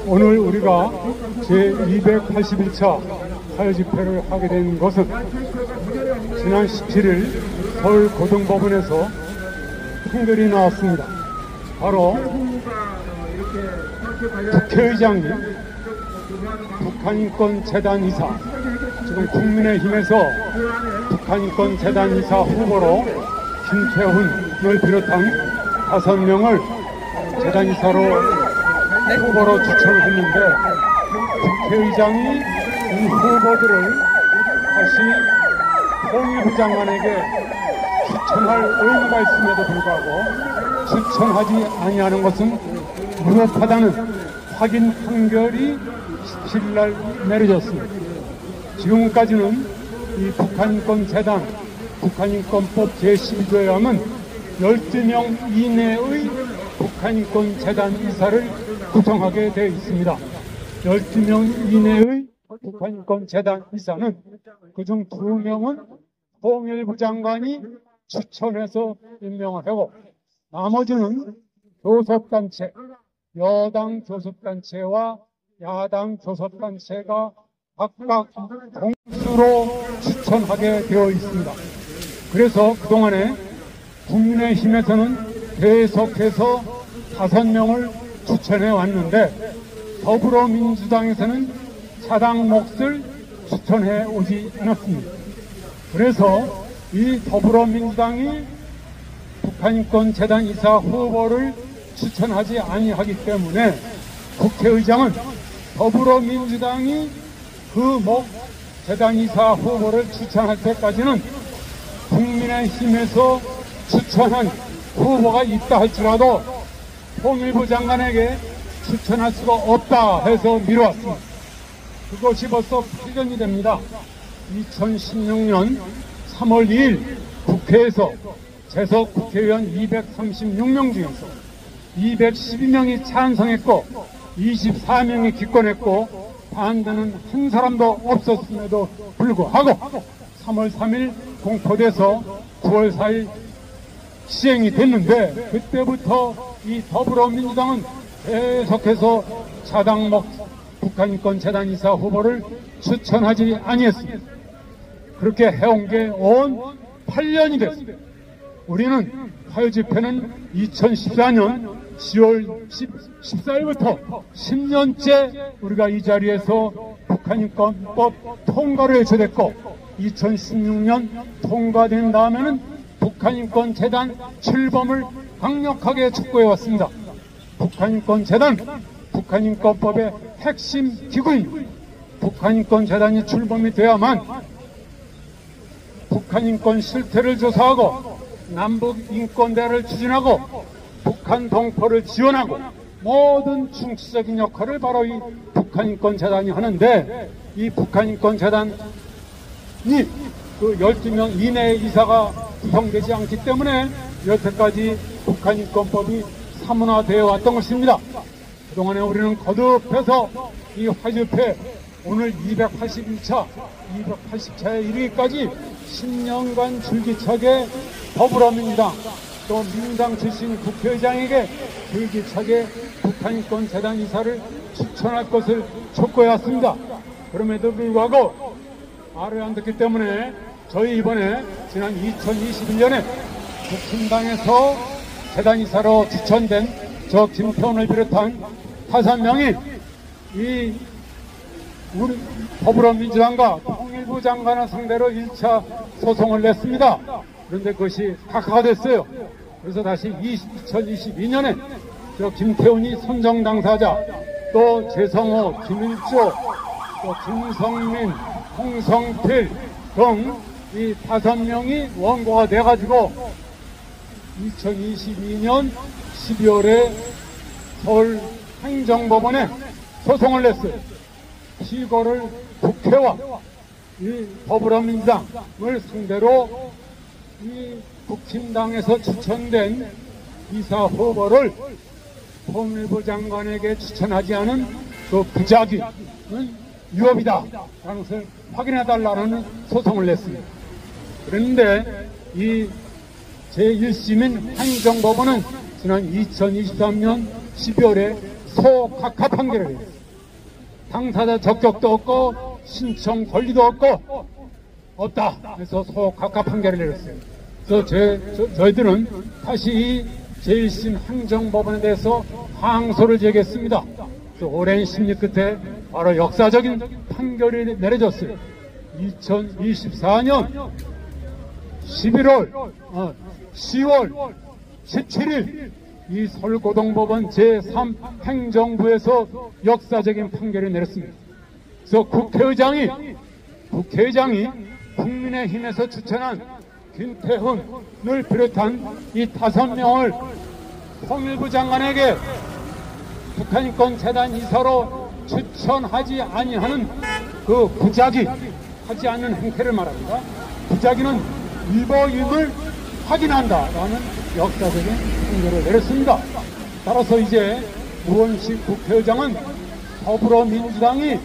오늘 우리가 제281차 사회집회를 하게 된 것은 지난 17일 서울고등법원에서 판결이 나왔습니다. 바로 국회의장이 북한인권재단 이사, 지금 국민의힘에서 북한인권재단 이사 후보로 김태훈을 비롯한 5명을 재단 이사로 후보로 추천을 했는데, 국회의장이 이 후보들을 다시 통일부 장관에게 추천할 의무가 있음에도 불구하고 추천하지 아니하는 것은 무효하다는 확인 판결이 17일 내려졌습니다. 지금까지는 이 북한인권재단, 북한인권법 제12조에 의하면 12명 이내의 북한인권재단 이사를 구성하게 되어 있습니다. 12명 이내의 북한인권재단 이사는 그중 2명은 통일부 장관이 추천해서 임명을 하고, 나머지는 교섭단체, 여당 교섭단체와 야당 교섭단체가 각각 동수로 추천하게 되어 있습니다. 그래서 그동안에 국민의힘에서는 계속해서 5명을 추천해 왔는데, 더불어민주당에서는 사당 몫을 추천해 오지 않았습니다. 그래서 이 더불어민주당이 북한인권재단 이사 후보를 추천하지 아니하기 때문에 국회의장은 더불어민주당이 그 재단 이사 후보를 추천할 때까지는 국민의힘에서 추천한 후보가 있다 할지라도 통일부 장관에게 추천할 수가 없다 해서 미뤄왔습니다. 그것이 벌써 8년이 됩니다. 2016년 3월 2일 국회에서 재석 국회의원 236명 중에서 212명이 찬성했고 24명이 기권했고 반대는 한 사람도 없었음에도 불구하고 3월 3일 공포돼서 9월 4일 시행이 됐는데, 그때부터 이 더불어민주당은 계속해서 사당 몫 북한인권재단 이사 후보를 추천하지 아니했습니다. 그렇게 해온 게 온 8년이 됐습니다. 우리는 사회집회는 2014년 10월 14일부터 10년째 우리가 이 자리에서 북한인권법 통과를 외쳐댔고, 2016년 통과된 다음에는 북한인권재단 출범을 강력하게 촉구해왔습니다. 북한인권재단, 북한인권법의 핵심 기구입니다. 북한인권재단이 출범이 돼야만 북한인권 실태를 조사하고 남북인권대화를 추진하고 북한 동포를 지원하고 모든 중추적인 역할을 바로 이 북한인권재단이 하는데, 이 북한인권재단이 그 12명 이내의 이사가 구성되지 않기 때문에 여태까지 북한인권법이 사문화되어 왔던 것입니다. 그동안에 우리는 거듭해서 이 화집회 오늘 281차, 280차에 이르기까지 10년간 줄기차게 더불어민주당 또 민주당 출신 국회의장에게 줄기차게 북한인권재단 이사를 추천할 것을 촉구해왔습니다. 그럼에도 불구하고 말을 안 듣기 때문에 저희 이번에 지난 2021년에 국힘당에서 재단 이사로 추천된 저 김태훈을 비롯한 5명이 이 우리 더불어민주당과 통일부 장관을 상대로 1차 소송을 냈습니다. 그런데 그것이 각하됐어요. 그래서 다시 2022년에 저 김태훈이 선정 당사자, 또 재성호, 김일조, 또 김성민, 홍성필 등 이 5명이 원고가 돼가지고 2022년 12월에 서울 행정법원에 소송을 냈어요. 피고를 국회와 이 더불어민주당을 상대로 이 국힘당에서 추천된 이사 후보를 통일부 장관에게 추천하지 않은 그 부작위는 위법이다 라는 것을 확인해달라는 소송을 냈습니다. 그런데 이 제1심인 행정법원은 지난 2023년 12월에 소각하 판결을 내렸습니다. 당사자 적격도 없고 신청 권리도 없다. 그래서 소각하 판결을 내렸어요. 그래서 저희들은 다시 이 제1심 행정법원에 대해서 항소를 제기했습니다. 오랜 심리 끝에 바로 역사적인 판결이 내려졌어요. 2024년 10월 17일 이 서울고등법원 제3행정부에서 역사적인 판결을 내렸습니다. 그래서 국회의장이 국민의힘에서 추천한 김태훈을 비롯한 이 5명을 통일부 장관에게 북한인권재단 이사로 추천하지 아니하는 그 부작위 하지 않는 행태를 말합니다. 부작위는 위법임을 확인한다라는 역사적인 판결을 내렸습니다. 따라서 이제 우원식 국회의장은 더불어민주당이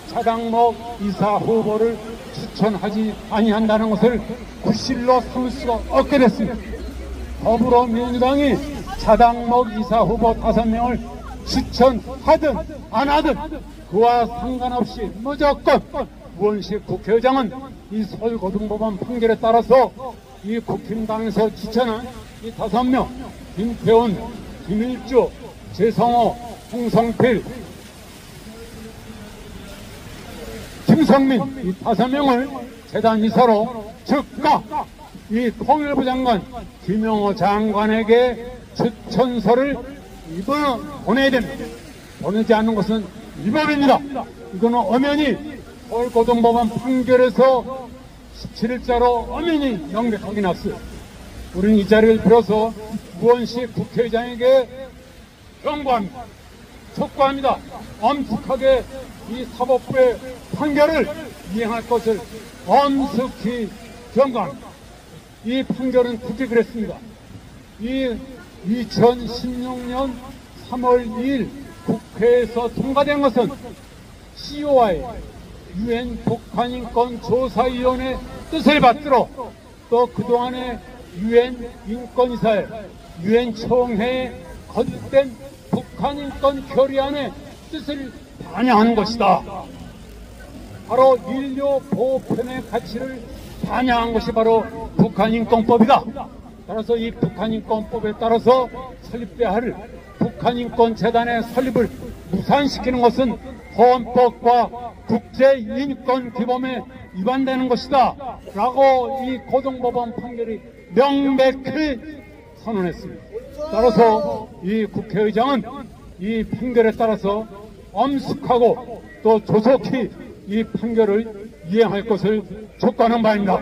차당목 이사 후보를 추천하지 아니한다는 것을 구실로 삼을 수가 없게 됐습니다. 더불어민주당이 차당목 이사 후보 5명을 추천하든 안 하든 그와 상관없이 무조건 우원식 국회의장은 이 서울고등법원 판결에 따라서 이 국힘당에서 추천한 이 5명 김태훈, 김일주, 재성호, 홍성필, 김성민 이 5명을 재단 이사로 즉각 이 통일부 장관 김영호 장관에게 추천서를 보내야 됩니다. 보내지 않는 것은 위법입니다. 이거는 엄연히 서울고등법원 판결에서 17일자로 엄연히 명백하게 났어요. 우리는 이 자리를 빌어서 우원식 국회의장에게 경고합니다. 촉구합니다. 엄숙하게 이 사법부의 판결을 이행할 것을 엄숙히 경고합니다. 이 판결은 굳이 그랬습니다. 이 2016년 3월 2일 국회에서 통과된 것은 COI UN 북한인권조사위원회 뜻을 받들어 또 그동안의 UN 인권이사회, UN 총회에 거듭된 북한인권 결의안의 뜻을 반영한 것이다. 바로 인류 보편의 가치를 반영한 것이 바로 북한인권법이다. 따라서 이 북한인권법에 따라서 설립돼야 할 북한인권재단의 설립을 무산시키는 것은 헌법과 국제인권규범에 위반되는 것이다 라고 이 고등법원 판결이 명백히 선언했습니다. 따라서 이 국회의장은 이 판결에 따라서 엄숙하고 또 조속히 이 판결을 이행할 것을 촉구하는 바입니다.